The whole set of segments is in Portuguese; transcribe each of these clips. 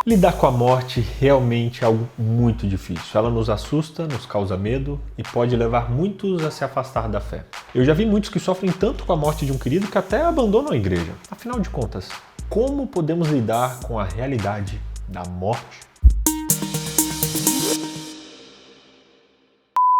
Lidar com a morte realmente é algo muito difícil. Ela nos assusta, nos causa medo e pode levar muitos a se afastar da fé. Eu já vi muitos que sofrem tanto com a morte de um querido que até abandonam a igreja. Afinal de contas, como podemos lidar com a realidade da morte?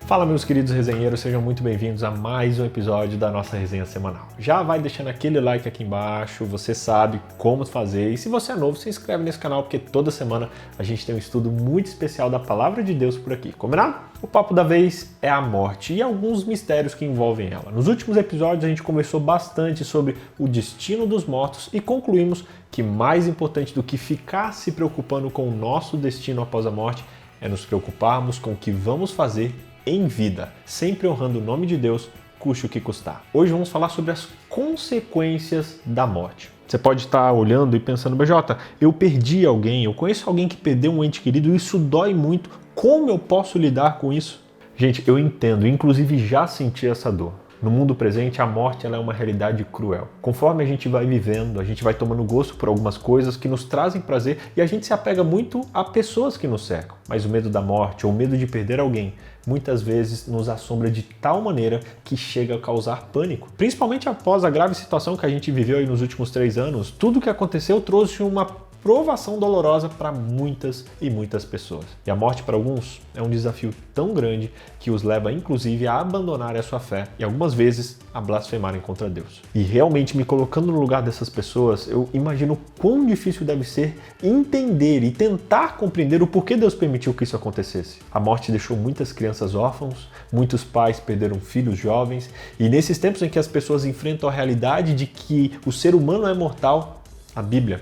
Fala, meus queridos resenheiros, sejam muito bem-vindos a mais um episódio da nossa resenha semanal. Já vai deixando aquele like aqui embaixo, você sabe como fazer, e se você é novo, se inscreve nesse canal porque toda semana a gente tem um estudo muito especial da Palavra de Deus por aqui, combinado? O papo da vez é a morte e alguns mistérios que envolvem ela. Nos últimos episódios a gente conversou bastante sobre o destino dos mortos e concluímos que mais importante do que ficar se preocupando com o nosso destino após a morte é nos preocuparmos com o que vamos fazer em vida, sempre honrando o nome de Deus, custe o que custar. Hoje vamos falar sobre as consequências da morte. Você pode estar olhando e pensando, BJ, eu perdi alguém, eu conheço alguém que perdeu um ente querido e isso dói muito, como eu posso lidar com isso? Gente, eu entendo, inclusive já senti essa dor. No mundo presente, a morte ela é uma realidade cruel. Conforme a gente vai vivendo, a gente vai tomando gosto por algumas coisas que nos trazem prazer e a gente se apega muito a pessoas que nos cercam. Mas o medo da morte ou o medo de perder alguém muitas vezes nos assombra de tal maneira que chega a causar pânico. Principalmente após a grave situação que a gente viveu aí nos últimos 3 anos, tudo o que aconteceu trouxe uma provação dolorosa para muitas e muitas pessoas. E a morte para alguns é um desafio tão grande que os leva inclusive a abandonar a sua fé e algumas vezes a blasfemarem contra Deus. E realmente me colocando no lugar dessas pessoas, eu imagino quão difícil deve ser entender e tentar compreender o porquê Deus permitiu que isso acontecesse. A morte deixou muitas crianças órfãos, muitos pais perderam filhos jovens e nesses tempos em que as pessoas enfrentam a realidade de que o ser humano é mortal, a Bíblia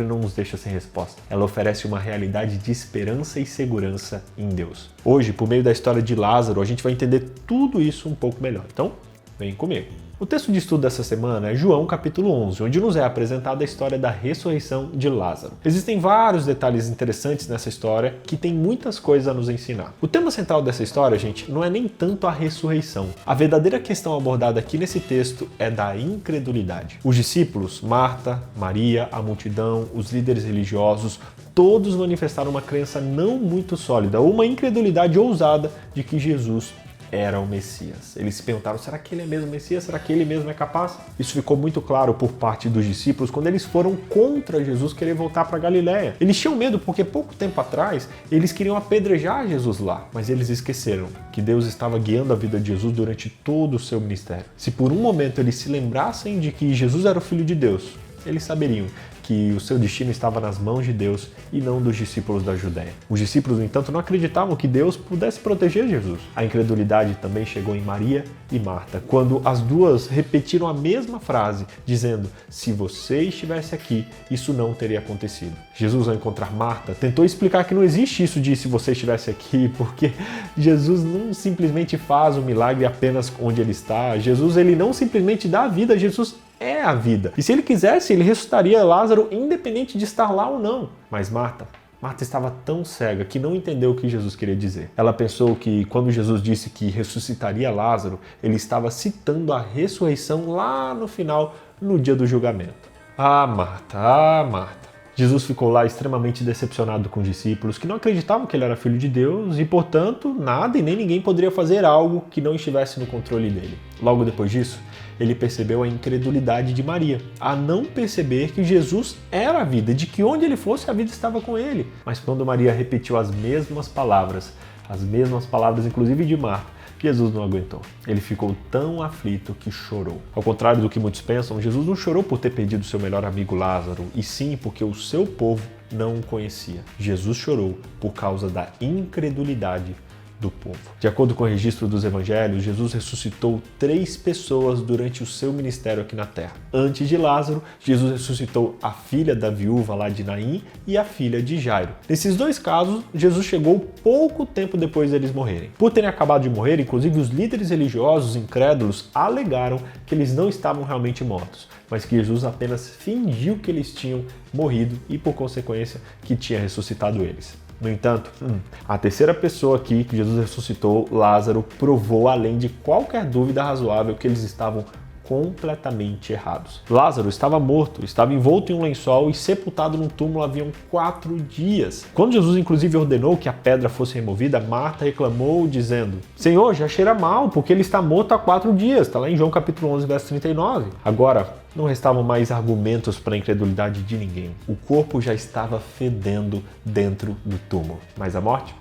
não nos deixa sem resposta. Ela oferece uma realidade de esperança e segurança em Deus. Hoje, por meio da história de Lázaro, a gente vai entender tudo isso um pouco melhor. Então, vem comigo. O texto de estudo dessa semana é João capítulo 11, onde nos é apresentada a história da ressurreição de Lázaro. Existem vários detalhes interessantes nessa história que tem muitas coisas a nos ensinar. O tema central dessa história, gente, não é nem tanto a ressurreição. A verdadeira questão abordada aqui nesse texto é da incredulidade. Os discípulos, Marta, Maria, a multidão, os líderes religiosos, todos manifestaram uma crença não muito sólida ou uma incredulidade ousada de que Jesus era o Messias. Eles se perguntaram, será que ele é mesmo o Messias? Será que ele mesmo é capaz? Isso ficou muito claro por parte dos discípulos quando eles foram contra Jesus querer voltar para Galiléia. Eles tinham medo porque pouco tempo atrás eles queriam apedrejar Jesus lá, mas eles esqueceram que Deus estava guiando a vida de Jesus durante todo o seu ministério. Se por um momento eles se lembrassem de que Jesus era o Filho de Deus, eles saberiam que o seu destino estava nas mãos de Deus e não dos discípulos da Judéia. Os discípulos, no entanto, não acreditavam que Deus pudesse proteger Jesus. A incredulidade também chegou em Maria e Marta, quando as duas repetiram a mesma frase, dizendo, se você estivesse aqui, isso não teria acontecido. Jesus, ao encontrar Marta, tentou explicar que não existe isso de se você estivesse aqui, porque Jesus não simplesmente faz o milagre apenas onde ele está. Jesus, ele não simplesmente dá a vida, Jesus é a vida. E se ele quisesse, ele ressuscitaria Lázaro independente de estar lá ou não. Mas Marta estava tão cega que não entendeu o que Jesus queria dizer. Ela pensou que quando Jesus disse que ressuscitaria Lázaro, ele estava citando a ressurreição lá no final, no dia do julgamento. Ah, Marta. Jesus ficou lá extremamente decepcionado com os discípulos que não acreditavam que ele era filho de Deus e, portanto, nada e nem ninguém poderia fazer algo que não estivesse no controle dele. Logo depois disso, ele percebeu a incredulidade de Maria, a não perceber que Jesus era a vida, de que onde ele fosse a vida estava com ele. Mas quando Maria repetiu as mesmas palavras inclusive de Marta, Jesus não aguentou. Ele ficou tão aflito que chorou. Ao contrário do que muitos pensam, Jesus não chorou por ter perdido seu melhor amigo Lázaro, e sim porque o seu povo não o conhecia. Jesus chorou por causa da incredulidade do povo. De acordo com o registro dos evangelhos, Jesus ressuscitou 3 pessoas durante o seu ministério aqui na terra. Antes de Lázaro, Jesus ressuscitou a filha da viúva lá de Naim e a filha de Jairo. Nesses 2 casos, Jesus chegou pouco tempo depois deles morrerem. Por terem acabado de morrer, inclusive os líderes religiosos incrédulos alegaram que eles não estavam realmente mortos, mas que Jesus apenas fingiu que eles tinham morrido e, por consequência, que tinha ressuscitado eles. No entanto, a terceira pessoa aqui que Jesus ressuscitou, Lázaro, provou além de qualquer dúvida razoável que eles estavam completamente errados. Lázaro estava morto, estava envolto em um lençol e sepultado num túmulo haviam 4 dias. Quando Jesus inclusive ordenou que a pedra fosse removida, Marta reclamou dizendo: Senhor, já cheira mal, porque ele está morto há 4 dias. Está lá em João capítulo 11, verso 39. Agora, não restavam mais argumentos para a incredulidade de ninguém. O corpo já estava fedendo dentro do túmulo. Mas a morte?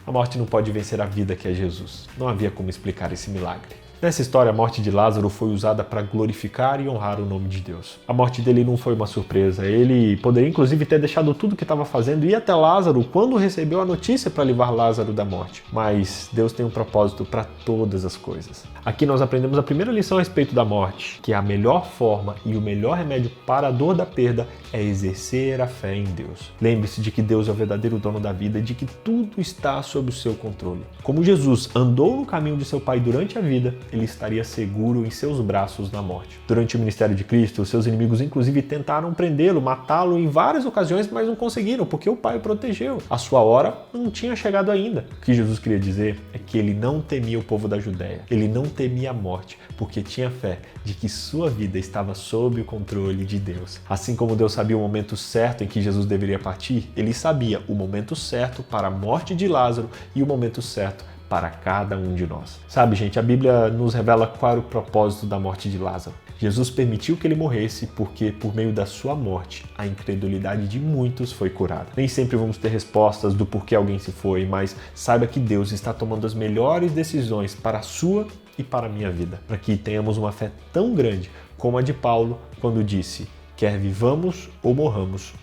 A morte não pode vencer a vida que é Jesus. Não havia como explicar esse milagre. Nessa história, a morte de Lázaro foi usada para glorificar e honrar o nome de Deus. A morte dele não foi uma surpresa. Ele poderia inclusive ter deixado tudo o que estava fazendo e ir até Lázaro quando recebeu a notícia para livrar Lázaro da morte. Mas Deus tem um propósito para todas as coisas. Aqui nós aprendemos a primeira lição a respeito da morte, que a melhor forma e o melhor remédio para a dor da perda é exercer a fé em Deus. Lembre-se de que Deus é o verdadeiro dono da vida e de que tudo está sob o seu controle. Como Jesus andou no caminho de seu Pai durante a vida, ele estaria seguro em seus braços na morte. Durante o ministério de Cristo, seus inimigos inclusive tentaram prendê-lo, matá-lo em várias ocasiões, mas não conseguiram, porque o Pai o protegeu. A sua hora não tinha chegado ainda. O que Jesus queria dizer é que ele não temia o povo da Judéia, ele não temia a morte, porque tinha fé de que sua vida estava sob o controle de Deus. Assim como Deus sabia o momento certo em que Jesus deveria partir, ele sabia o momento certo para a morte de Lázaro e o momento certo para cada um de nós. Sabe, gente, a Bíblia nos revela qual era o propósito da morte de Lázaro. Jesus permitiu que ele morresse porque, por meio da sua morte, a incredulidade de muitos foi curada. Nem sempre vamos ter respostas do porquê alguém se foi, mas saiba que Deus está tomando as melhores decisões para a sua e para a minha vida, para que tenhamos uma fé tão grande como a de Paulo quando disse: quer vivamos ou morramos,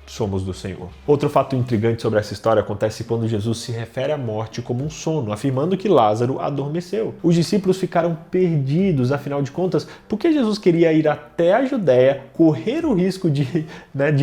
somos do Senhor. Outro fato intrigante sobre essa história acontece quando Jesus se refere à morte como um sono, afirmando que Lázaro adormeceu. Os discípulos ficaram perdidos, afinal de contas, porque Jesus queria ir até a Judéia, correr o risco de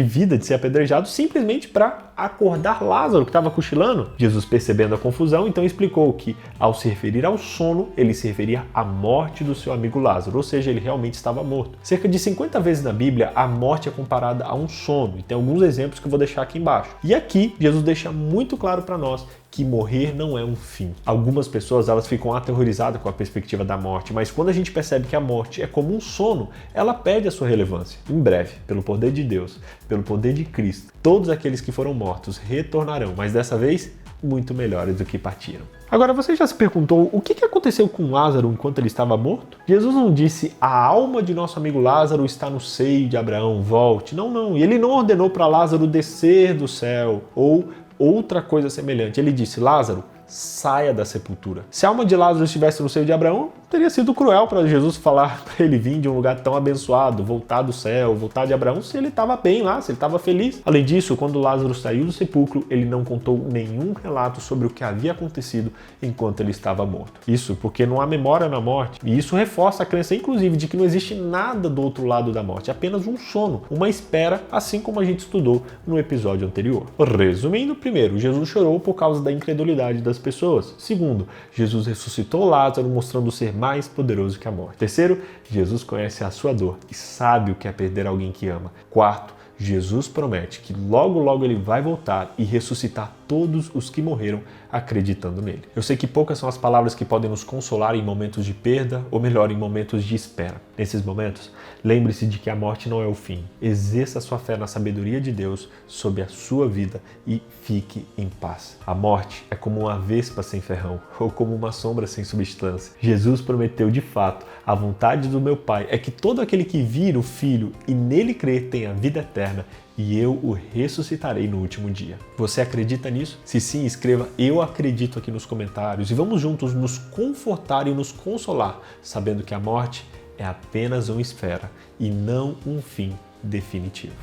vida, de ser apedrejado, simplesmente para acordar Lázaro, que estava cochilando. Jesus, percebendo a confusão, então explicou que, ao se referir ao sono, ele se referia à morte do seu amigo Lázaro, ou seja, ele realmente estava morto. Cerca de 50 vezes na Bíblia, a morte é comparada a um sono, e tem alguns exemplos que eu vou deixar aqui embaixo. E aqui, Jesus deixa muito claro para nós que morrer não é um fim. Algumas pessoas elas ficam aterrorizadas com a perspectiva da morte, mas quando a gente percebe que a morte é como um sono, ela perde a sua relevância. Em breve, pelo poder de Deus, pelo poder de Cristo, todos aqueles que foram mortos retornarão, mas dessa vez, muito melhores do que partiram. Agora, você já se perguntou o que aconteceu com Lázaro enquanto ele estava morto? Jesus não disse: a alma de nosso amigo Lázaro está no seio de Abraão, volte. Não. E ele não ordenou para Lázaro descer do céu ou outra coisa semelhante. Ele disse: Lázaro, saia da sepultura. Se a alma de Lázaro estivesse no seio de Abraão, teria sido cruel para Jesus falar para ele vir de um lugar tão abençoado, voltar do céu, voltar de Abraão, se ele estava bem lá, se ele estava feliz. Além disso, quando Lázaro saiu do sepulcro, ele não contou nenhum relato sobre o que havia acontecido enquanto ele estava morto. Isso porque não há memória na morte. E isso reforça a crença, inclusive, de que não existe nada do outro lado da morte, apenas um sono, uma espera, assim como a gente estudou no episódio anterior. Resumindo, primeiro, Jesus chorou por causa da incredulidade das pessoas. Segundo, Jesus ressuscitou Lázaro, mostrando ser mais poderoso que a morte. Terceiro, Jesus conhece a sua dor e sabe o que é perder alguém que ama. Quarto, Jesus promete que logo ele vai voltar e ressuscitar todos os que morreram acreditando nele. Eu sei que poucas são as palavras que podem nos consolar em momentos de perda, ou melhor, em momentos de espera. Nesses momentos, lembre-se de que a morte não é o fim. Exerça sua fé na sabedoria de Deus sobre a sua vida e fique em paz. A morte é como uma vespa sem ferrão, ou como uma sombra sem substância. Jesus prometeu de fato: a vontade do meu Pai é que todo aquele que vir o Filho e nele crer tenha vida eterna, e eu o ressuscitarei no último dia. Você acredita nisso? Se sim, escreva "eu acredito" aqui nos comentários e vamos juntos nos confortar e nos consolar, sabendo que a morte é apenas uma esfera e não um fim definitivo.